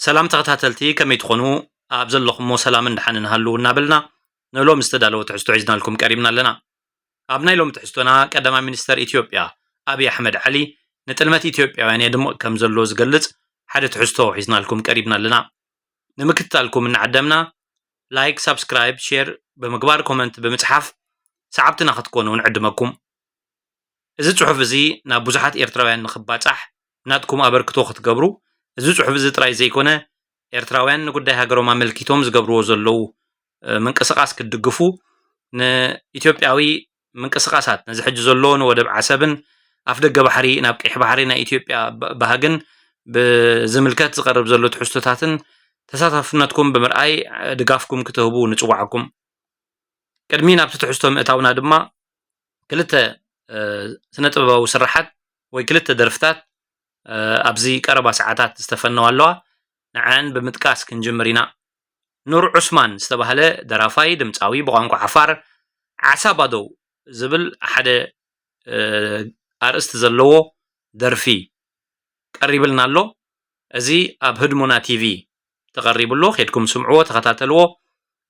سلام تغتاتلتي كم يتخونو أبزل لكم سلام ندحن هالو نابلنا نلوم استدلوا تحسوا عزنا لكم قريبنا لنا أبنا لهم تحسونا قدام منستر إثيوبيا أبي أحمد علي نتلمت إثيوبيا يعني دم كم زلوز قلت حد تحسوا عزنا لكم قريبنا لنا نمكتلكم من عدمنا لايك سبسكرايب شير بمقبار كومنت بمتحف سعبتنا خطكونون عدمكم إذا تحف زي نابوزحات إيرتراويان نخباتح ناتكم أبركتو خطقبرو إذا تحف زي تراي زي كونه إيرتراويان نقول ده هاجرو ما ملكيتهم زقبرو زلو من قسقاس كدقفو إثيوبياوي من قسقاسات نزحج زلون ودب عسبن أفدق بحري نابقيح بحرينا إثيوبيا بهاجن بزملكات زقرب زلو تحستاتن تساتفناتكم بمرأي دقافكم كتهبو نتوعكم قدمين أبتحستهم إتاونا دما كلتا سنتبوا سرحات وكلتا درفتات أبزي كربا ساعات استفنوا اللوا نعان بمتكاس كنجمرينا نور عثمان استبهله درافاي دمصاوي بقانقو عفار عصابادو زبل أحد أرست زلوه درفي قريبلنا له أزي أبهدمونا تي في تقريب له خيدكم سمعوه تخطاتلوه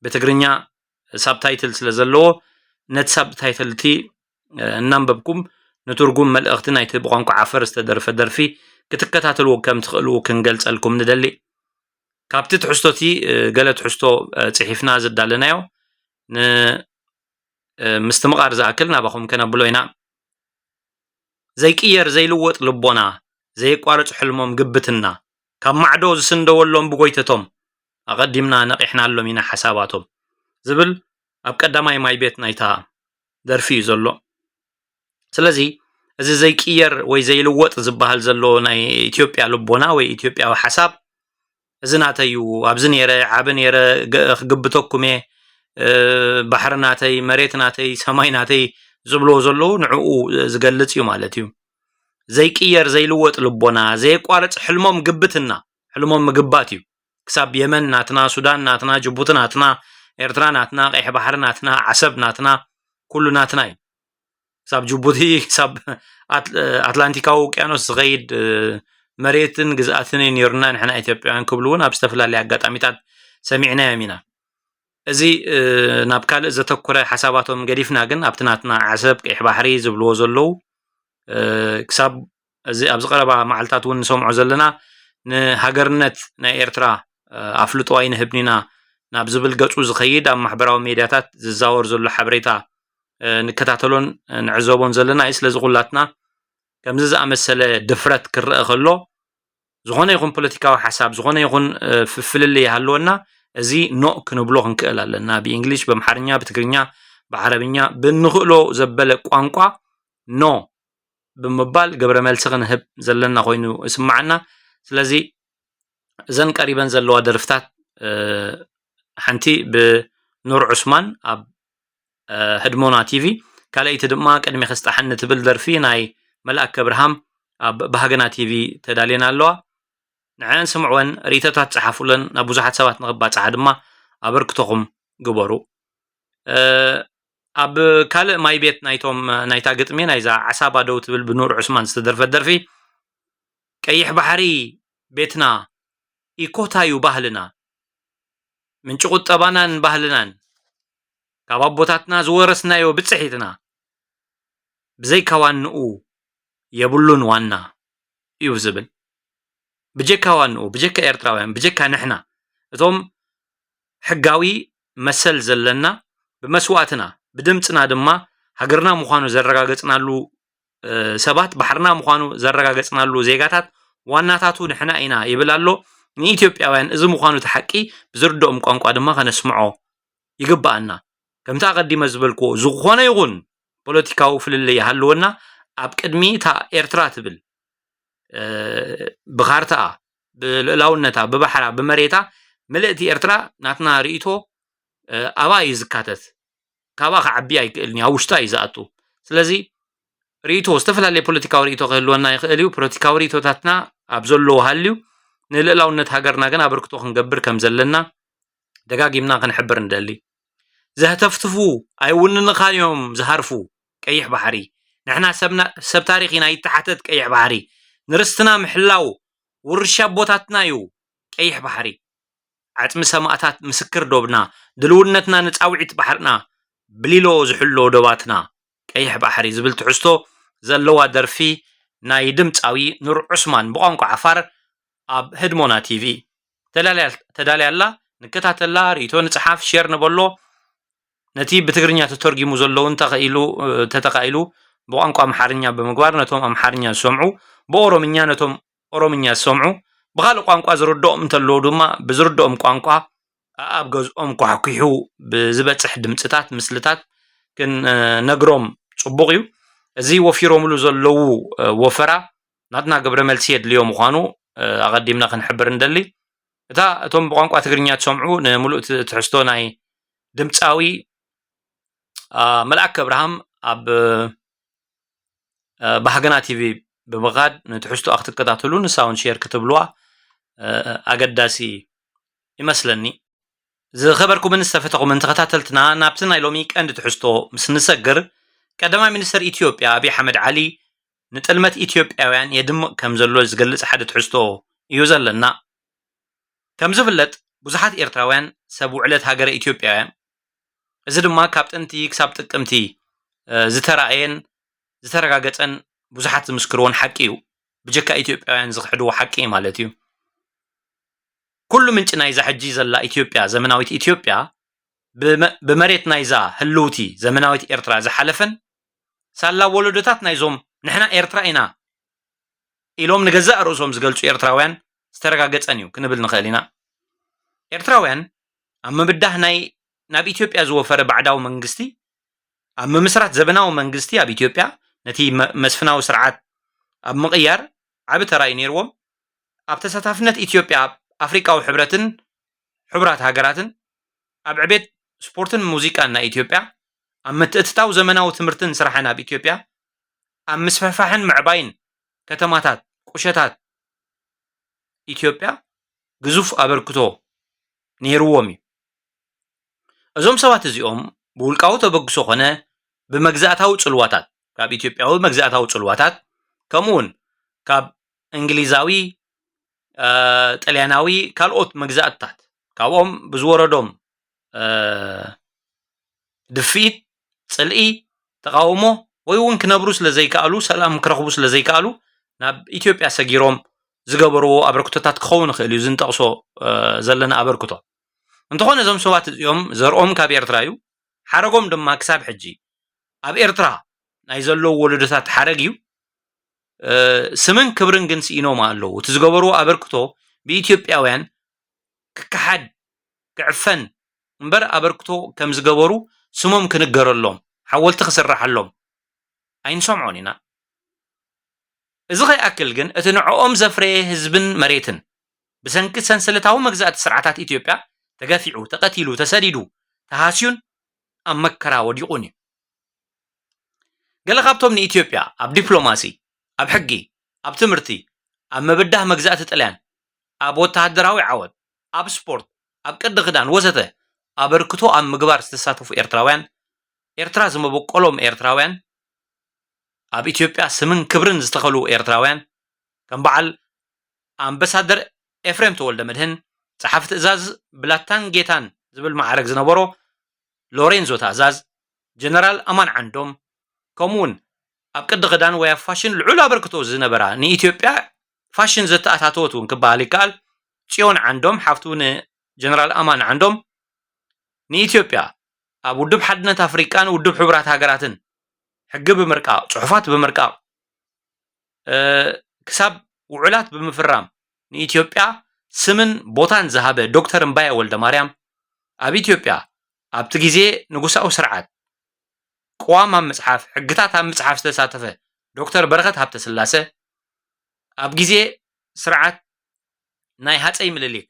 بتقرنيا سابتايتل سلزلوه نت سابتايتل تي ننببكم نترجم ملأختنا يتبقونكو عفر استدرف درفي كتكتاتلوه كم تخلوه كنقلت لكم ندلي كابتي تحستوتي قالت حستو صحيفنا زد علينايو مستمقار زاكلنا بخم كنا بلوينا زي كير زي لوط لبونا زي قارص حلمهم قبتنا كم معدو سندولهم بقويتتهم أقدمنا نقحنا لهم هنا حساباتهم زبل أبقداماي ماي بيت نايتا درفي زلو سلازي زي كير وي زي لوط زبهال زلو ناي إثيوبيا لبونا وي إثيوبيا وحساب زناتيو أبزنيرة عابنيرة قبتوكمي بحرناتي مريتناتي سمايناتي زبلو زلو نعو زقلتيو مالتيو زي كير زي لوط لبونا زي قارص حلمهم قبتنا حلمهم مقباتيو كساب يمن ناتنا سودان ناتنا جبوتي ناتنا إرترا ناتنا قيح بحر ناتنا عسب ناتنا كل ناتناي كساب جبوتي كساب أتلانتيكاو كيانوس غيد مريتن جزءاتني نيرنا نحن إثيوبيان كبلون أبستفلا اللي عقد أميتات سمعنا يمينا زي نابكال إذا تكره حساباتهم قريفنا جن أبتناتنا عسب قيح بحري زبلو زلو كساب زي أبزقربا معلتات ونسوم عزلنا نهاجرنت نايرترا أفلتوا أين هبنينا نابزبل قطو زخيد أم محبراو ميدياتات زاور زلو حبريتا نكتاتلون نعزوبون زلنا إسلا زغولاتنا كم زي أمثل دفرت كرأ خلو زغونا يكون بوليتيكاو حساب زغونا يكون في اللي هالونا زي نو كنبلوه نكألا لنا بإنجليش بمحرنيا بتقرنيا بعربينيا بنخلو زبل قوانقوا نو بمبال قبل ما يلسغن هب زلنا خوينو اسمعنا سلازي زن قريبا زلوا درفتات حنتي بنور عثمان اب هدمونا تي في كالايت دما قدمي خستحن تبل درفي ناي ملأك ابراهام اب بهاغنا تي في تدالينا لوا نعن سمعون ريتات صحافولن ابوزحات سبات نغباص عدما ابركتهم غبرو اب كال ماي بيت نايتوم نايتا قطمي نايزا عصابا دو تبل بنور عثمان استدرف درفي قيح بحري بيتنا إيكوتايو بهلنا من شقط طبانان بهلنان كابابوتاتنا زورسنايو بتصحيتنا بزي كوانو يبلون وانا يوزبل بجيكا وانو بجيكا إيرتراويان بجيكا نحنا ثم حقاوي مسل زلنا بمسواتنا بدمتنا دما هاجرنا مخانو زرقاقتنا لو سبات بحرنا مخانو زرقاقتنا لو زيغاتات واناتاتو نحنا إنا يبلالو ني إثيوبياوያን እዚ ምዃኑ ተሓቂ ብዝርድኦም ቋንቋ ድማ ከነስምዖ ይግባአና ከምታ ቀዲመ ዝበልኮ ዝኾነ ይኹን ፖለቲካዊ ፍልልይ ሃለወና ኣብ ቅድሚ ታ ኤርትራ ትብል ብኻርታ ብልዕላውነታ ብባሕራ ብመሬታ መልእቲ ኤርትራ ናትና ርእይቶ ኣባ ይዝካተት ካባ ከዓቢ ኣይክእልኒ ኣብ ውሽጣ ይዝኣቱ ስለዚ ርእይቶ ዝተፈላለዩ ፖለቲካዊ ርእይቶ ክህልወና ይኽእል እዩ ፖለቲካዊ ርእይቶታትና ኣብ ዘለዎ ሃልዩ نلقاونا هاجرنا جنا بركتو خنجبر كم زلنا دقاقيمنا خنحبر ندلي زهتفتفو أيون نخانيهم زهرفو كيح بحري نحنا سب تاريخنا يتحتت كيح بحري نرستنا محلاو ورشاب بوتاتنا يو ቀይሕ ባሕሪ ዓጽሚ ሰማዕታት ምስክር ዶብና ድልውነትና ንጻውዒት ባሕርና ብሊሎ ዝሕሎ ዶባትና ቀይሕ ባሕሪ ዝብል ትሕዝቶ ዘለዋ ደርፊ ናይ ድምፃዊ ኑር ዑስማን ብቋንቋ ዓፋር ኣብ ህድሞና ቲቪ ተዳልያላ ንከታተላ ሪቶ ንጽሓፍ ሼር ንበሎ ነቲ ብትግርኛ ተተርጊሙ ዘለውን ተተኻኢሉ ብቋንቋ ኣምሓርኛ ብምግባር ነቶም ኣምሓርኛ ዝሰምዑ ብኦሮምኛ ነቶም ኦሮምኛ ዝሰምዑ ብኻልእ ቋንቋ ዝርድኦም እንተለዉ ድማ ብዝርድኦም ቋንቋ ኣብ ገዝኦም ኳሕኩሑ ብዝበጽሕ ድምፅታት ምስልታት ክንነግሮም ጽቡቕ እዩ እዚ ወፊሮምሉ ዘለዉ ወፈራ ናትና ገብረ መልሲ የድልዮ ምዃኑ ኣቐዲምና ክንሕብር እንደሊ እታ እቶም ብቋንቋ ትግርኛ ትሰምዑ ንምሉእ ትሕዝቶ ናይ ድምፃዊ መልአክ አብርሃም ኣብ ባህገና ቲቪ ብምኻድ ንትሕዝቶ ክትከታተሉ ንሳውን ሼር ክትብልዋ ኣገዳሲ ይመስለኒ ዝኸበርኩምን ዝተፈተኹምን ተኸታተልትና ናብቲ ናይ ሎሚ ቀንዲ ትሕዝቶ ምስ ንሰግር ቀዳማይ ሚኒስትር ኢትዮጵያ አብይ አሕመድ ዓሊ ንጥልመት ኢትዮጵያውያን የድምቕ ከም ዘሎ ዝገልጽ ሓደ ትሕዝቶ እዩ ዘለና ከም ዝፍለጥ ብዙሓት ኤርትራውያን ሰብ ውዕለት ሃገረ ኢትዮጵያውያን እዚ ድማ ካብ ጥንቲ ክሳብ ጥቅምቲ ዝተረኣየን ዝተረጋገፀን ብዙሓት ዝምስክርዎን ሓቂ እዩ ብጀካ ኢትዮጵያውያን ዝኽሕድዎ ሓቂ ማለት እዩ ኩሉ ምንጭ ናይዛ ሕጂ ዘላ ኢትዮጵያ ዘመናዊት ኢትዮጵያ ብመሬት ናይዛ ህልውቲ ዘመናዊት ኤርትራ ዝሓለፈን ሳላ ወለዶታት ናይዞም ንሕና ኤርትራ ኢና ኢሎም ንገዛእ ርእሶም ዝገልጹ ኤርትራውያን ዝተረጋገፀን እዩ ክንብል ንኽእል ኢና ኤርትራውያን ኣብ ምብዳህ ናብ ኢትዮጵያ ዝወፈረ ባዕዳዊ መንግስቲ ኣብ ምምስራት ዘበናዊ መንግስቲ ኣብ ኢትዮጵያ ነቲ መስፍናዊ ስርዓት ኣብ ምቕያር ዓብ ተራእዩ ነይርዎም ኣብ ተሳታፍነት ኢትዮጵያ ኣፍሪካዊ ሕብረትን ሕቡራት ሃገራትን ኣብ ዕቤት ስፖርትን ሙዚቃን ናይ ኢትዮጵያ ኣብ ምትእትታው ዘመናዊ ትምህርትን ስራሕን ኣብ ኢትዮጵያ ኣብ ምስፍሕፋሕን ምዕባይን ከተማታት ቁሸታት ኢትዮጵያ ግዙፍ ኣበርክቶ ነይርዎም እዩ እዞም ሰባት እዚኦም ብውልቃዊ ተበግሶ ኾነ ብመግዛእታዊ ጽልዋታት ካብ ኢትዮጵያዊ መግዛእታዊ ጽልዋታት ከምኡውን ካብ እንግሊዛዊ ጣልያናዊ ካልኦት መግዛእታት ካብኦም ብዝወረዶም ድፊት ጽልኢ ተቃውሞ ወይ እውን ክነብሩ ስለ ዘይከኣሉ ሰላም ክረኽቡ ስለ ዘይከኣሉ ናብ ኢትዮጵያ ሰጊሮም ዝገበርዎ ኣበርክቶታት ክኸውን ይኽእል እዩ ዝንጠቕሶ ዘለና ኣበርክቶ እንተኾነ እዞም ሰባት እዚኦም ዘርኦም ካብ ኤርትራ እዩ ሓረጎም ድማ ክሳብ ሕጂ ኣብ ኤርትራ ናይ ዘለዉ ወለዶታት ሓረግ እዩ ስምን ክብርን ግን ስኢኖም ኣለዉ እቲ ዝገበርዎ ኣበርክቶ ብኢትዮጵያውያን ክከሓድ ክዕፈን እምበር ኣበርክቶ ከም ዝገበሩ ስሞም ክንገረሎም ሓወልቲ ክስራሓሎም ኣይንሰምዖን ኢና እዚ ኸይኣክል ግን እቲ ንዕኦም ዘፍረየ ህዝብን መሬትን ብሰንኪ ሰንሰለታዊ መግዛእቲ ስርዓታት ኢትዮጵያ ተገፊዑ ተቐቲሉ ተሰዲዱ ተሃስዩን ኣብ መከራ ወዲቑን እዩ ገለ ካብቶም ንኢትዮጵያ ኣብ ዲፕሎማሲ ኣብ ሕጊ ኣብ ትምህርቲ ኣብ መብዳህ መግዛእቲ ጣልያን ኣብ ወተሃደራዊ ዓወት ኣብ ስፖርት ኣብ ቅዲ ክዳን ወዘተ ኣበርክቶ ኣብ ምግባር ዝተሳተፉ ኤርትራውያን ኤርትራ ዝመበቆሎም ኤርትራውያን ኣብ ኢትዮጵያ ስምን ክብርን ዝተኸሉ ኤርትራውያን ከም በዓል ኣምባሳደር ኤፍሬም ተወልደ መድህን ጸሓፊ ትእዛዝ ብላታን ጌታን ዝብል ማዕረግ ዝነበሮ ሎሬንዞ ታእዛዝ ጀነራል ኣማን ዓንዶም ከምኡውን ኣብ ቅዲ ክዳን ወይ ኣብ ፋሽን ልዑል ኣበርክቶ ዝነበራ ንኢትዮጵያ ፋሽን ዘተኣታተወት እውን ክበሃል ይከኣል ጽዮን ዓንዶም ሓፍቱ ንጀነራል ኣማን ዓንዶም ንኢትዮጵያ ኣብ ውድብ ሓድነት ኣፍሪቃን ውድብ ሕቡራት ሃገራትን ሕጊ ብምርቃቕ ጽሑፋት ብምርቃቕ ክሳብ ውዕላት ብምፍራም ንኢትዮጵያ ስምን ቦታን ዝሃበ ዶክተር እምባየ ወልደ ማርያም ኣብ ኢትዮጵያ ኣብቲ ግዜ ንጉሳዊ ስርዓት ቅዋም ኣብ ምጽሓፍ ሕግታት ኣብ ምጽሓፍ ዝተሳተፈ ዶክተር በረኸት ሃብተ ስላሴ ኣብ ግዜ ስርዓት ናይ ሃፀይ ምልሊክ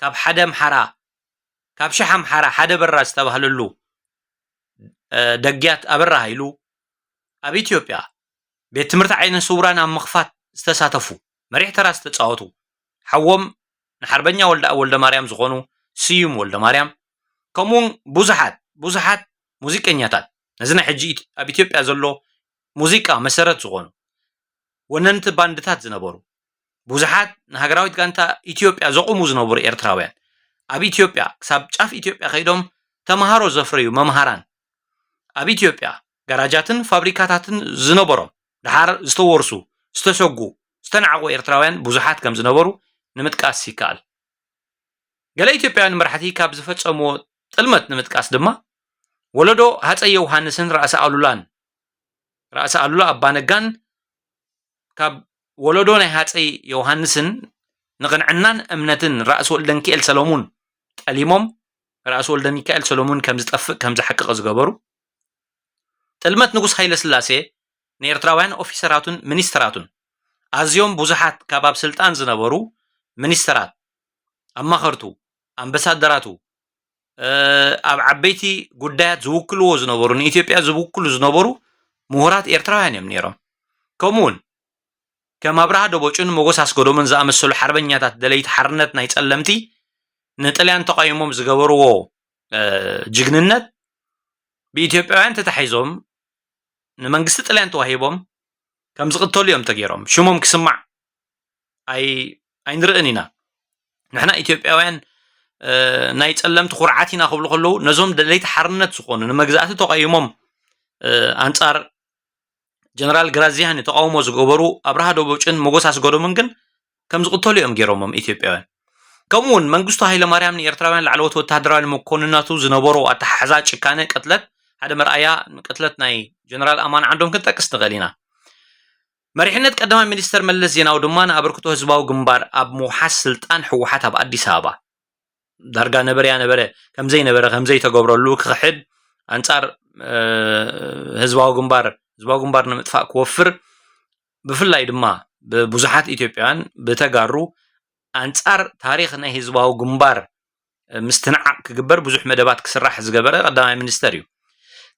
ካብ ሓደ ኣምሓራ ካብ ሸሕ ኣምሓራ ሓደ በራ ዝተባህለሉ ደጊያት ኣበራ ሃይሉ ኣብ ኢትዮጵያ ቤት ትምህርቲ ዓይነ ስውራን ኣብ ምኽፋት ዝተሳተፉ መሪሕ ተራ ዝተጻወቱ ሓዎም ንሓርበኛ ወልደ ማርያም ዝኾኑ ስዩም ወልደ ማርያም ከምኡውን ብዙሓት ሙዚቀኛታት ነዚ ናይ ሕጂ ኣብ ኢትዮጵያ ዘሎ ሙዚቃ መሰረት ዝኾኑ ወነንቲ ባንድታት ዝነበሩ ብዙሓት ንሃገራዊት ጋንታ ኢትዮጵያ ዘቆሙ ዝነበሩ ኤርትራውያን ኣብ ኢትዮጵያ ክሳብ ጫፍ ኢትዮጵያ ከይዶም ተምሃሮ ዘፍረዩ መምሃራን ኣብ ኢትዮጵያ ጋራጃትን ፋብሪካታትን ዝነበሮም ድሓር ዝተወርሱ ዝተሰጉ ዝተናዕቁ ኤርትራውያን ብዙሓት ከም ዝነበሩ ንምጥቃስ ይከኣል ገለ ኢትዮጵያውያን መራሕቲ ካብ ዝፈጸምዎ ጥልመት ንምጥቃስ ድማ ወለዶ ሃፀይ ዮሃንስን ራእሲ ኣሉላ ኣባነጋን ካብ ወለዶ ናይ ሃፀይ ዮሃንስን ንቕንዕናን እምነትን ራእሲ ወልደ ሚካኤል ሰሎሙን ጠሊሞም ራእሲ ወልደ ሚካኤል ሰሎሙን ከም ዝጠፍእ ከም ዝሐቅቕ ዝገበሩ ጥልመት ንጉስ ሃይለ ስላሴ ንኤርትራውያን ኦፊሰራቱን ሚኒስትራቱን ኣዝዮም ብዙሓት ካብ ኣብ ስልጣን ዝነበሩ ሚኒስትራት ኣማኸርቱ ኣምባሳደራቱ ኣብ ዓበይቲ ጉዳያት ዝውክልዎ ዝነበሩ ንኢትዮጵያ ዝውክሉ ዝነበሩ ምሁራት ኤርትራውያን እዮም ነይሮም ከምኡውን ከም ኣብርሃ ደቦጭን ሞጎስ ኣስገዶምን ዝኣመሰሉ ሓርበኛታት ደለይቲ ሓርነት ናይ ጸለምቲ ንጥልያን ተቃይሞም ዝገበርዎ ጅግንነት ብኢትዮጵያውያን ተታሒዞም ንመንግስቲ ጥልያን ተዋሂቦም ከም ዝቅተሉ እዮም ተገይሮም ሽሞም ክስማዕ ኣይንርእን ኢና ንሕና ኢትዮጵያውያን ናይ ጸለምቲ ኩርዓት ኢና ክብሉ ከለዉ ነዞም ደለይቲ ሓርነት ዝኾኑ ንመግዛእቲ ተቃይሞም ኣንጻር ጀነራል ግራዚያኒ ተቃውሞ ዝገበሩ ኣብርሃ ደቦጭን ሞጎስ ኣስገዶምን ግን ከም ዝቅተሉ እዮም ገይሮሞም ኢትዮጵያውያን ከምኡውን መንግስቱ ሃይለማርያም ንኤርትራውያን ላዕለዎት ወታደራዊ መኮንናቱ ዝነበሮ ኣተሓሕዛ ጭካነ ቅትለት ሓደ መርኣያ ቅትለት ናይ ጀነራል ኣማን ዓንዶም ክንጠቅስ ንኽእል ኢና መሪሕነት ቀዳማይ ሚኒስተር መለስ ዜናዊ ድማ ንኣበርክቶ ህዝባዊ ግንባር ኣብ ምውሓስ ስልጣን ሕወሓት ኣብ ኣዲስ ኣበባ ዳርጋ ነበረ ከምዘይ ተገብረሉ ክሕድ ኣንጻር ህዝባዊ ግንባር ንምጥፋእ ክወፍር ብፍላይ ድማ ብብዙሓት ኢትዮጵያውያን ብተጋሩ ኣንጻር ታሪክ ናይ ህዝባዊ ግንባር ምስትንዓቅ ክግበር ብዙሕ መደባት ክስራሕ ዝገበረ ቀዳማይ ሚኒስተር እዩ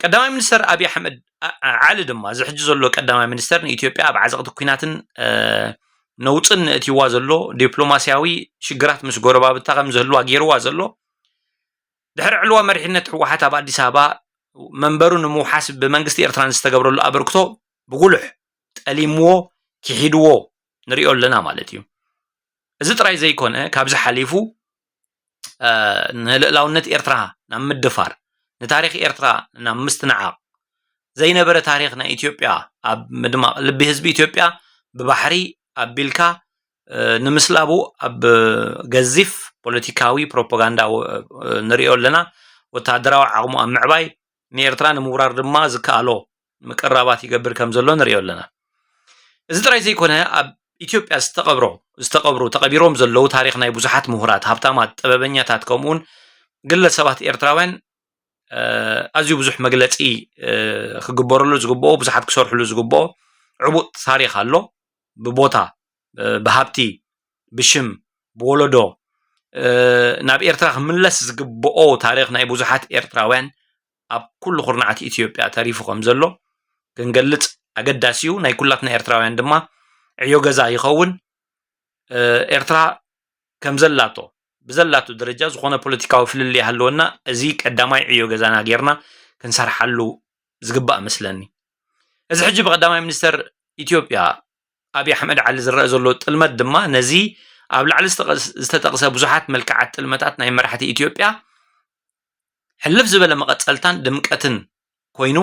ቀዳማይ ሚኒስተር ኣብይ ኣሕመድ ዓሊ ድማ ዝሕጂ ዘሎ ቀዳማይ ሚኒስተር ንኢትዮጵያ ኣብ ዓዘቕቲ ኩናትን ነውፅን እትይዋ ዘሎ ዲፕሎማስያዊ ሽግራት ምስ ጎረባብታ ከም ዝህልዋ ገይርዋ ዘሎ ድሕሪ ዕልዋ መሪሕነት ሕወሓት ኣብ ኣዲስ ኣበባ መንበሩ ንምውሓስ ብመንግስቲ ኤርትራን ዝተገብረሉ ኣበርክቶ ብጉልሕ ጠሊምዎ ክሒድዎ ንሪኦ ኣለና ማለት እዩ እዚ ጥራይ ዘይኮነ ካብዚ ሓሊፉ ንልእላውነት ኤርትራ ናብ ምድፋር ንታሪክ ኤርትራ ናብ ምስትንዓቅ ዘይነበረ ታሪክ ናይ ኢትዮጵያ ኣብ ምድማቅ ልቢ ህዝቢ ኢትዮጵያ ብባሕሪ ኣቢልካ ንምስላቡ ኣብ ገዚፍ ፖለቲካዊ ፕሮፓጋንዳ ንሪኦ ኣለና ወታደራዊ ዓቕሙ ኣብ ምዕባይ ንኤርትራ ንምውራር ድማ ዝከኣሎ ምቅራባት ይገብር ከም ዘሎ ንሪኦ ኣለና እዚ ጥራይ ዘይኮነ ኣብ ኢትዮጵያ ዝተቀብሩ ተቀቢሮም ዘለው ታሪክ ናይ ብዙሓት ምሁራት ሃብታማት ጥበበኛታት ከምኡውን ግለሰባት ኤርትራውያን ኣዝዩ ብዙሕ መግለፂ ክግበረሉ ዝግብኦ ብዙሓት ክሰርሕሉ ዝግብኦ ዕቡጥ ታሪክ ኣሎ ብቦታ ብሃብቲ ብሽም ብወለዶ ናብ ኤርትራ ክምለስ ዝግብኦ ታሪክ ናይ ብዙሓት ኤርትራውያን ኣብ ኩሉ ኩርናዓት ኢትዮጵያ ተሪፉ ከም ዘሎ ክንገልጽ ኣገዳሲ እዩ ናይ ኩላትና ኤርትራውያን ድማ ዕዮ ገዛ ይኸውን ኤርትራ ከም ዘላቶ ብዘላቱ ደረጃ ዝኾነ ፖለቲካዊ ፍልል ይሃለወና እዚ ቀዳማይ ዕዮ ገዛና ጌርና ክንሰርሓሉ ዝግባእ መስለኒ እዚ ሕጂ ብቀዳማይ ሚኒስተር ኢትዮጵያ ኣብይ ኣሕመድ ዓሊ ዝረአ ዘሎ ጥልመት ድማ ነዚ ኣብ ላዕሊ ዝተጠቕሰ ብዙሓት መልክዓት ጥልመታት ናይ መራሕቲ ኢትዮጵያ ሕልፍ ዝበለ መቐፀልታን ድምቀትን ኮይኑ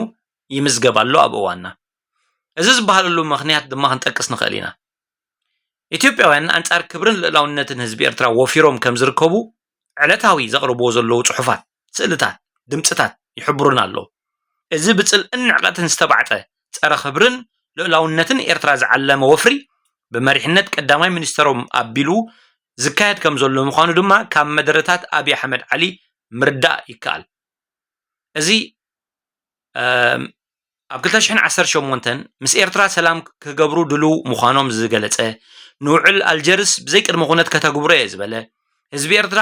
ይምዝገብ ኣሎ ኣብ እዋንና እዚ ዝበሃለሉ ምክንያት ድማ ክንጠቅስ ንኽእል ኢና ኢትዮጵያውያን አንጻር ክብርን ልዕላውነትን ህዝቢ ኤርትራ ወፊሮም ከም ዝርከቡ ዕለታዊ ዘቕርብዎ ዘለዉ ጽሑፋት ስእልታት ድምፅታት ይሕብሩና ኣለዉ እዚ ብፅልእን ንዕቐትን ዝተባዕፀ ፀረ ክብርን ልዕላውነትን ኤርትራ ዝዓለመ ወፍሪ ብመሪሕነት ቀዳማይ ሚኒስተሮም ኣቢሉ ዝካየድ ከም ዘሎ ምዃኑ ድማ ካብ መደረታት ኣብይ ኣሕመድ ዓሊ ምርዳእ ይከኣል እዚ ኣብ 2018 ምስ ኤርትራ ሰላም ክገብሩ ድሉ ምዃኖም ዝገለጸ ንውዕል ኣልጀርስ ብዘይ ቅድመ ኩነት ከተግብሮ እየ ዝበለ ህዝቢ ኤርትራ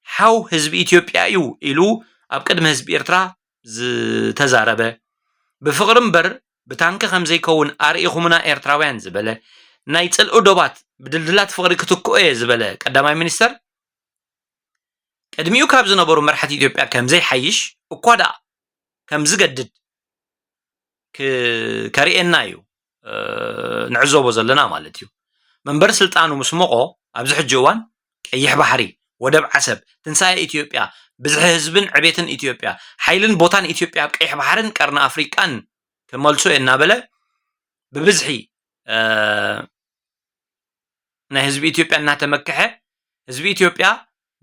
ሓው ህዝቢ ኢትዮጵያ እዩ ኢሉ ኣብ ቅድሚ ህዝቢ ኤርትራ ዝተዛረበ ብፍቅሪ እምበር ብታንኪ ከም ዘይከውን ኣርኢኹምና ኤርትራውያን ዝበለ ናይ ፅልኡ ዶባት ብድልድላት ፍቅሪ ክትክኦ እየ ዝበለ ቀዳማይ ሚኒስተር ቅድሚኡ ካብ ዝነበሩ መራሕቲ ኢትዮጵያ ከም ዘይሓይሽ እኳ ደኣ ከም ዝገድድ ከሪኤና እዩ ንዕዘቦ ዘለና ማለት እዩ منبر سلطانو مسمقو ابز حجوان ቀይሕ ባሕሪ ወደብ ዓሰብ ትንሳኤ ኢትዮጵያ ብዝሕ ህዝብን ዕቤትን ኢትዮጵያ ሓይልን ቦታን ኢትዮጵያ ቀይሕ ባሕርን ቀርኒ አፍሪቃን ከመልሶ እናበለ ብብዝሒ ናይ ህዝቢ ኢትዮጵያ እናተመክሐ ህዝቢ ኢትዮጵያ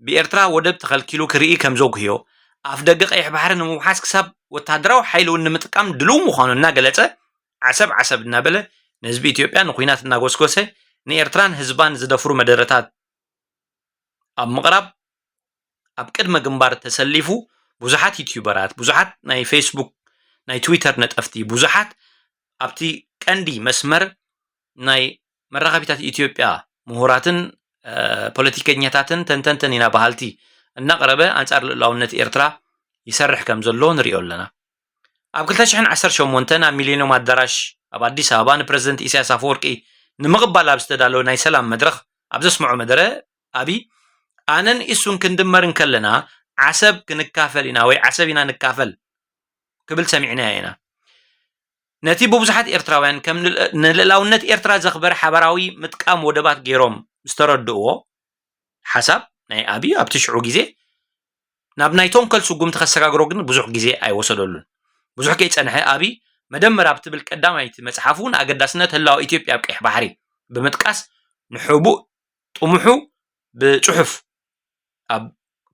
ብኤርትራ ወደብ ተኸልኪሉ ክርኢ ከም ዘጉህዮ አፍ ደገ ቀይሕ ባሕሪ ንምውሓስ ክሳብ ወታደራዊ ሓይሊ እውን ንምጥቃም ድሉው ምዃኑ እናገለጸ ዓሰብ እናበለ ንህዝቢ ኢትዮጵያ ንኩናት እናጎስጎሰ ንኤርትራን ህዝባን ዝደፍሩ መደረታት ኣብ ምቕራብ ኣብ ቅድመ ግንባር ተሰሊፉ ብዙሓት ዩቲዩበራት ብዙሓት ናይ ፌስቡክ ናይ ትዊተር ነጠፍቲ ብዙሓት ኣብቲ ቀንዲ መስመር ናይ መራኸቢታት ኢትዮጵያ ምሁራትን ፖለቲከኛታትን ተንተንተን ኢና ባህልቲ እናቕረበ አንጻር ልዕላውነት ኤርትራ ይሰርሕ ከም ዘሎ ንሪኦ ኣለና ኣብ 2018 ኣብ ሚሌኒየም ኣዳራሽ ኣብ አዲስ አበባ ንፕረዚደንት ኢሳያስ አፈወርቂ ንምቕባል ኣብ ዝተዳለወ ናይ ሰላም መድረኽ ኣብ ዘስምዖ መደረ ኣብይ ኣነን እሱን ክንድመርን ከለና ዓሰብ ክንካፈል ኢና ወይ ዓሰብ ኢና ንካፈል ክብል ሰሚዕና ኢና ነቲ ብብዙሓት ኤርትራውያን ከም ንልዕላውነት ኤርትራ ዘኽበረ ሓበራዊ ምጥቃም ወደባት ገይሮም ዝተረድእዎ ሓሳብ ናይ ኣብይ ኣብቲ ሽዑ ግዜ ናብ ናይቶም ከልስጉም ተኸሰጋግሮ ግን ብዙሕ ግዜ ኣይወሰደሉን ብዙሕ ከይፀንሐ ኣብይ መደመር ኣብ ትብል ቀዳማይቲ መፅሓፉን ኣገዳስነት ህላዊ ኢትዮጵያ ኣብ ቀይሕ ባሕሪ ብምጥቃስ ንሕቡእ ጥሙሑ ብፅሑፍ ኣብ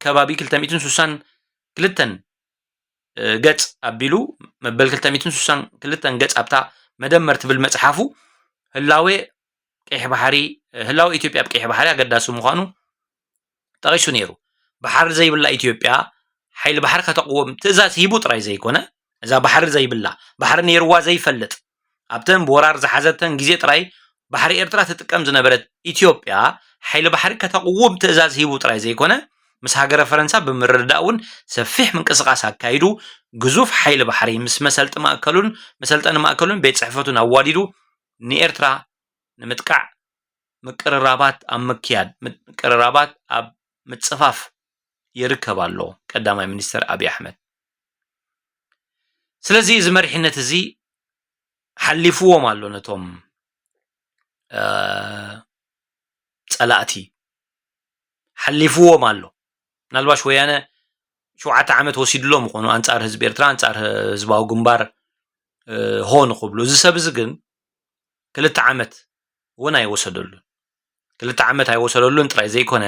ከባቢ 262 ገጽ ኣቢሉ መበል 262 ገጽ ኣብታ መደመር ትብል መፅሓፉ ህላዌ ቀይሕ ባሕሪ ህላዊ ኢትዮጵያ ኣብ ቀይሕ ባሕሪ ኣገዳሲ ምዃኑ ጠቂሱ ነይሩ ባሕሪ ዘይብላ ኢትዮጵያ ሓይሊ ባሕሪ ከተقوم ትእዛዝ ሂቡ ጥራይ ዘይኮነ እዛ ባሕሪ ዘይብላ ባሕሪ ነይርዋ ዘይፈልጥ ኣብተን ብወራር ዝሓዘተን ግዜ ጥራይ ባሕሪ ኤርትራ ትጥቀም ዝነበረት ኢትዮጵያ ሓይሊ ባሕሪ ከተقوم ትእዛዝ ሂቡ ጥራይ ዘይኮነ ምስ ሃገረ ፈረንሳ ብምርዳእውን ሰፊሕ ምንቅስቃስ አካይዱ ግዙፍ ሓይሊ ባሕሪ ምስ መሰልጠኒ ማእከሉን ቤት ጽሕፈቱን አዋዲዱ ንኤርትራ ንምጥቃዕ ምቅርራባት ኣብ ምክያድ ምቅርራባት ኣብ ምጽፋፍ ይርከብ ኣሎ ቀዳማይ ሚኒስተር ኣብይ አሕመድ ስለዚ እዚ መሪሕነት እዚ ሓሊፍዎም ኣሎ ነቶም ጸላእቲ ሓሊፍዎም ኣሎ ምናልባሽ ወያነ 7 ዓመት ወሲድሎም ምኾኑ አንጻር ህዝቢ ኤርትራ አንጻር ህዝባዊ ግንባር ሆን ክብሉ እዚ ሰብ እዚ ግን 2 ዓመት እውን ኣይወሰደሉን 2 ዓመት ኣይወሰደሉን ጥራይ ዘይኮነ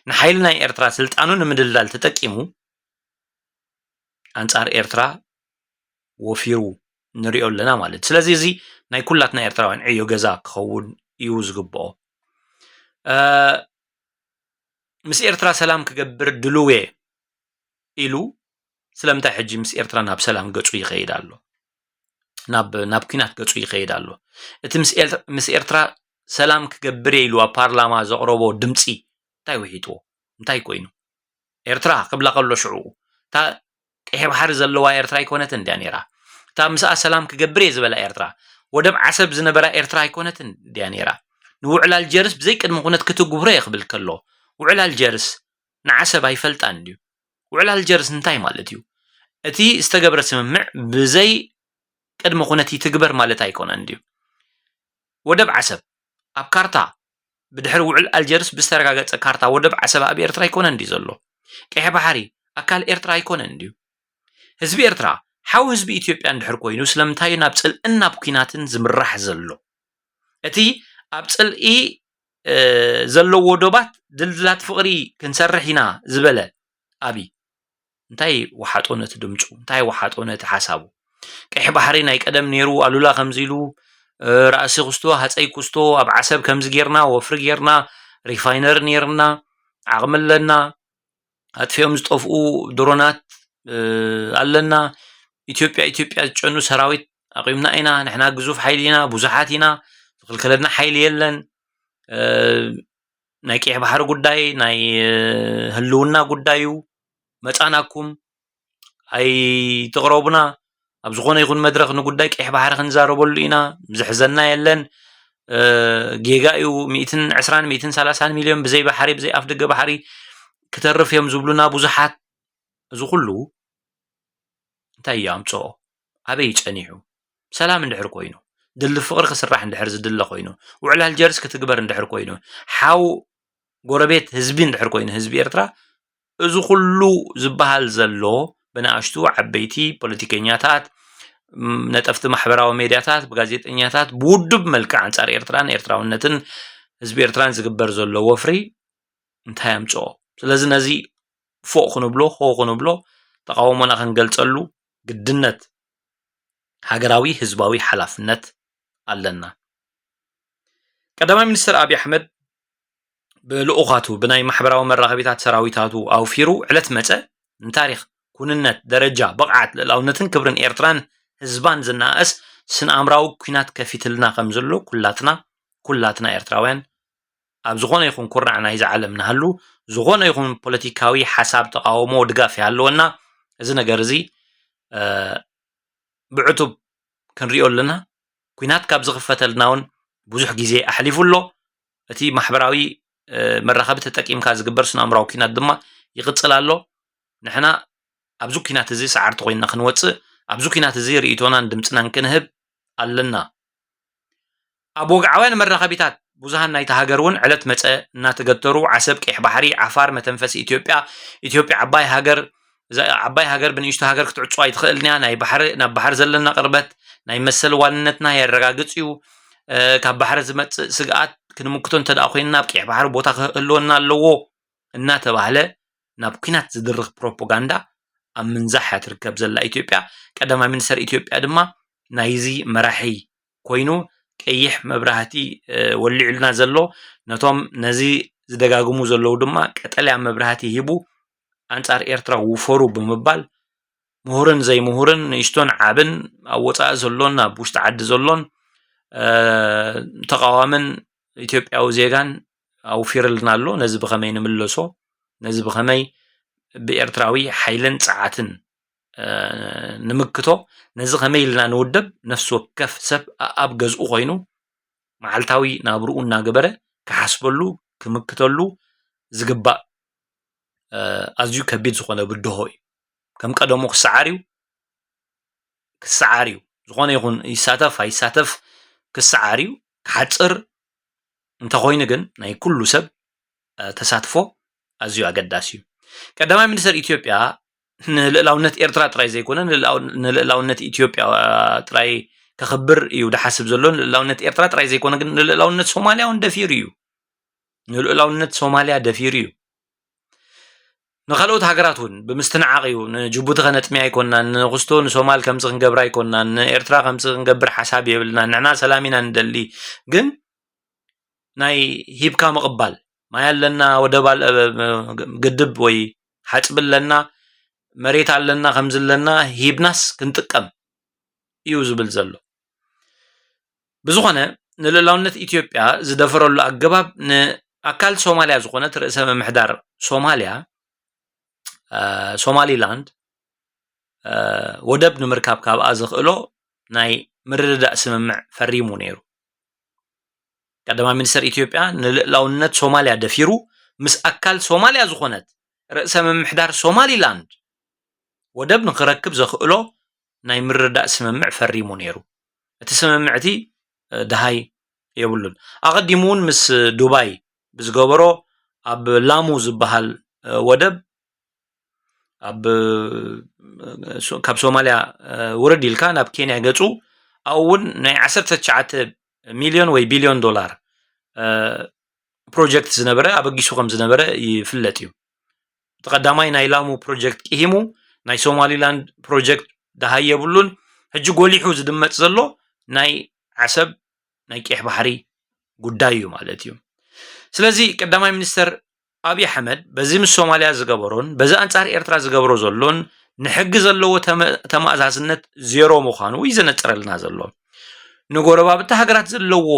ንሓይሊ ናይ ኤርትራ ስልጣኑን ንምድልዳል ተጠቂሙ አንጻር ኤርትራ ወፊሩ ንሪኦ ኣለና ማለት ስለዚ እዚ ናይ ኩላትና ኤርትራውያን ዕዮ ገዛ ክኸውን እዩ ዝግብኦ ምስ ኤርትራ ሰላም ክገብር ድልዌ ኢሉ ስለምንታይ ሕጂ ምስ ኤርትራ ናብ ሰላም ገጹ ይኸይድ ኣሎ ናብ ኩናት ገጹ ይኸይድ ኣሎ እቲ ምስ ኤርትራ ሰላም ክገብር ኢሉ ኣብ ፓርላማ ዘቕረቦ ድምፂ እንታይ ወሒጥዎ እንታይ ኮይኑ ኤርትራ ክብላ ከሎ ሽዑ እታ ቀይሕ ባሕሪ ዘለዋ ኤርትራ ኣይኮነትን እንድያ ነይራ እታ ምስኣ ሰላም ክገብር እየ ዝበላ ኤርትራ ወደብ ዓሰብ ዝነበራ ኤርትራ ኣይኮነትን እንድያ ነይራ ንውዕላል ጀርስ ብዘይ ቅድሚ ኩነት ክትግብሮ የኽብል ከሎ ውዕላል ጀርስ ንዓሰብ ኣይፈልጣን ድዩ ውዕላል ጀርስ እንታይ ማለት እዩ እቲ ዝተገብረ ስምምዕ ብዘይ ቅድሚ ኩነት ትግበር ማለት ኣይኮነን ድዩ ወደብ ዓሰብ ኣብ ካርታ ብድሕሪ ውዕላል ጀርስ ብዝተረጋገፀ ካርታ ወደብ ዓሰብ ኣብ ኤርትራ ኣይኮነን ድዩ ዘሎ ቀይሕ ባሕሪ ኣካል ኤርትራ ኣይኮነን ድዩ ህዝቢ ኤርትራ ሓዊ ህዝቢ ኢትዮጵያ እንድሕር ኮይኑ ስለምንታይ ናብ ፅልእን ናብ ኩናትን ዝምራሕ ዘሎ እቲ ኣብ ፅልኢ ዘለዎ ወደባት ድልድላት ፍቕሪ ክንሰርሕ ኢና ዝበለ ኣብይ እንታይ ወሓጦ ነቲ ድምፁ እንታይ ወሓጦ ነቲ ሓሳቡ ቀይሕ ባሕሪ ናይ ቀደም ነይሩ ኣሉላ ከምዚ ኢሉ ራእሲ ክስቶ ሃፀይ ክስቶ ኣብ ዓሰብ ከምዚ ጌርና ወፍሪ ጌርና ሪፋይነር ነርና ዓቕምለና ኣጥፊኦም ዝጠፍኡ ድሮናት ኣለና ኢትዮጵያ ዝጨኑ ሰራዊት ኣቂምና ኢና ንሕና ግዙፍ ሓይሊ ኢና ብዙሓት ኢና ዝኽልከለና ሓይሊ የለን ናይ ቀይሕ ባሕሪ ጉዳይ ናይ ህልውና ጉዳዩ መፃናኩም ኣይ ተቕረቡና ኣብ ዝኾነ ይኹን መድረኽ ንጉዳይ ቀይሕ ባሕሪ ክንዛረበሉ ኢና ዝሕዘና የለን ጌጋ እዩ 120 130 ሚልዮን ብዘይ ባሕሪ ብዘይ ኣፍ ደገ ባሕሪ ክተርፍ እዮም ዝብሉና ብዙሓት እዚ ኩሉ እንታይ እዩ ኣምፅኦ ኣበይ ጨኒሑ ሰላም እንድሕር ኮይኑ ድል ፍቅሪ ክስራሕ እንድሕር ዝድለ ኮይኑ ውዕላል ጀርስ ክትግበር እንድሕር ኮይኑ ሓው ጎረቤት ህዝቢ እንድሕር ኮይኑ ህዝቢ ኤርትራ እዚ ኩሉ ዝበሃል ዘሎ ብናኣሽቱ ዓበይቲ ፖለቲከኛታት ነጠፍቲ ማሕበራዊ ሜድያታት ብጋዜጠኛታት ብውድብ መልክዕ አንጻር ኤርትራን ኤርትራውነትን ህዝቢ ኤርትራን ዝግበር ዘሎ ወፍሪ እንታይ ኣምፅኦ ስለዚ ነዚ ፎቅ ክንብሎ ሆ ክንብሎ ተቃውሞና ክንገልፀሉ ግድነት ሃገራዊ ህዝባዊ ሓላፍነት ኣለና ቀዳማይ ሚኒስትር አብይ አሕመድ ብልኡኻቱ ብናይ ማሕበራዊ መራኸቢታት ሰራዊታቱ ኣውፊሩ ዕለት መፀ ንታሪክ ኩንነት ደረጃ ብቕዓት ልዕላውነትን ክብርን ኤርትራን ህዝባን ዝናኣስ ስነኣምራዊ ኩናት ከፊትልና ከም ዘሎ ኩላትና ኤርትራውያን ኣብ ዝኾነ ይኹን ኩርናዕ ናይ ዝዓለም ናሃሉ ዝኾነ ይኹን ፖለቲካዊ ሓሳብ ተቃውሞ ድጋፍ ይሃለወና እዚ ነገር እዚ ብዕቱብ ክንሪኦ ኣለና ኩናት ካብ ዝኽፈተልና እውን ብዙሕ ግዜ ኣሕሊፉሎ እቲ ማሕበራዊ መራኸቢ ተጠቂምካ ዝግበር ስነኣምራዊ ኩናት ድማ ይቕፅል ኣሎ ንሕና ኣብዚ ኩናት እዚ ሰዓርቲ ኮይንና ክንወፅእ ኣብዚ ኩናት እዚ ርእይቶናን ድምፅናን ክንህብ ኣለና ኣብ ወግዓውያን መራኸቢታት ብዙሃን ናይቲ ሃገር እውን ዕለት መፀ እናተገተሩ ዓሰብ ቀይሕ ባሕሪ ዓፋር መተንፈሲ ኢትዮጵያ ዓባይ ሃገር ብንእሽቶ ሃገር ክትዕፅዋ ይትኽእልንያ ናብ ባሕሪ ዘለና ቅርበት ናይ መሰል ዋንነትና የረጋግፅ እዩ ካብ ባሕሪ ዝመፅእ ስግኣት ክንምክቶ እንተደኣ ኮይንና ኣብ ቀይሕ ባሕሪ ቦታ ክህልወና ኣለዎ እናተባህለ ናብ ኩናት ዝድርኽ ፕሮፓጋንዳ ኣብ ምንዛሕ ትርከብ ዘላ ኢትዮጵያ ቀዳማይ ሚኒስትር ኢትዮጵያ ድማ ናይዚ መራሒ ኮይኑ ቀይሕ መብራህቲ ወሊዑልና ዘሎ ነቶም ነዚ ዝደጋግሙ ዘለው ድማ ቀጠልያ መብራህቲ ሂቡ አንጻር ኤርትራ ውፈሩ ብምባል ምሁርን ዘይምሁርን ንእሽቶን ዓብን ኣብ ወፃኢ ዘሎን ኣብ ውሽጢ ዓዲ ዘሎን ተቃዋምን ኢትዮጵያዊ ዜጋን ኣውፊርልና ኣሎ ነዚ ብኸመይ ንምለሶ ነዚ ብኸመይ ብኤርትራዊ ሓይልን ፀዓትን ንምክቶ ነዚ ከመይ ኢልና ንውድብ ነፍሲ ወከፍ ሰብ ኣብ ገዝኡ ኮይኑ መዓልታዊ ናብርኡ እናገበረ ክሓስበሉ ክምክተሉ ዝግባእ ኣዝዩ ከቢድ ዝኾነ ብድሆ እዩ ከም ቀደሙ ክሰዓር እዩ ዝኾነ ይኹን ይሳተፍ ኣይሳተፍ ክሰዓር እዩ ክሓፅር እንተኮይኑ ግን ናይ ኩሉ ሰብ ተሳትፎ ኣዝዩ ኣገዳሲ እዩ ቀዳማይ ሚኒስትር ኢትዮጵያ ንልዕላውነት ኤርትራ ጥራይ ዘይኮነ ንልዕላውነት ኢትዮጵያ ጥራይ ከኽብር እዩ ድሓስብ ዘሎ ንልዕላውነት ኤርትራ ጥራይ ዘይኮነ ግን ንልዕላውነት ሶማልያ እውን ደፊሩ እዩ ንልዕላውነት ሶማልያ ደፊሩ እዩ ንኻልኦት ሃገራት እውን ብምስትንዓቕ እዩ ንጅቡቲ ከነጥምያ ኣይኮንናን ንኽስቶ ንሶማል ከምዚ ክንገብራ ኣይኮንናን ንኤርትራ ከምዚ ክንገብር ሓሳብ የብልና ንዕና ሰላም ኢና ንደሊ ግን ናይ ሂብካ ምቕባል ማይ ኣለና ወደብ ግድብ ወይ ሓፅቢ ኣለና መሬት ኣለና ከምዚ ኣለና ሂብናስ ክንጥቀም እዩ ዝብል ዘሎ ብዝኾነ ንልዕላውነት ኢትዮጵያ ዝደፈረሉ ኣገባብ ንኣካል ሶማልያ ዝኾነት ርእሰ ምምሕዳር ሶማልያ ሶማሊላንድ ወደብ ንምርካብ ካብኣ ዝኽእሎ ናይ ምርድዳእ ስምምዕ ፈሪሙ ነይሩ ቀዳማይ ሚኒስትር ኢትዮጵያ ንልዕላውነት ሶማልያ ደፊሩ ምስ ኣካል ሶማልያ ዝኾነት ርእሰ ምምሕዳር ሶማሊላንድ ወደብ ንክረክብ ዘኽእሎ ናይ ምርዳእ ስምምዕ ፈሪሙ ነይሩ እቲ ስምምዕቲ ድሃይ የብሉን ኣቐዲሙ እውን ምስ ዱባይ ብዝገበሮ ኣብ ላሙ ዝበሃል ወደብ ካብ ሶማልያ ውርድ ኢልካ ናብ ኬንያ ገፁ ኣብኡ እውን ናይ 19 ሚልዮን ወይ ቢልዮን ዶላር ፕሮጀክት ዝነበረ ኣበጊሱ ከም ዝነበረ ይፍለጥ እዩ ተቀዳማይ ናይ ላሙ ፕሮጀክት ቂሂሙ ናይ ሶማሊላንድ ፕሮጀክት ድሃይ የብሉን ሕጂ ጎሊሑ ዝድመጽ ዘሎ ናይ ዓሰብ ናይ ቀይሕ ባሕሪ ጉዳይ እዩ ማለት እዩ ስለዚ ቀዳማይ ሚኒስትር አብይ አሕመድ በዚ ምስ ሶማልያ ዝገበሮን በዚ አንጻር ኤርትራ ዝገብሮ ዘሎን ንሕጊ ዘለዎ ተማእዛዝነት ዜሮ ምዃኑ ይዘነጥረልና ዘሎ ንጎረባብቲ ሃገራት ዘለዎ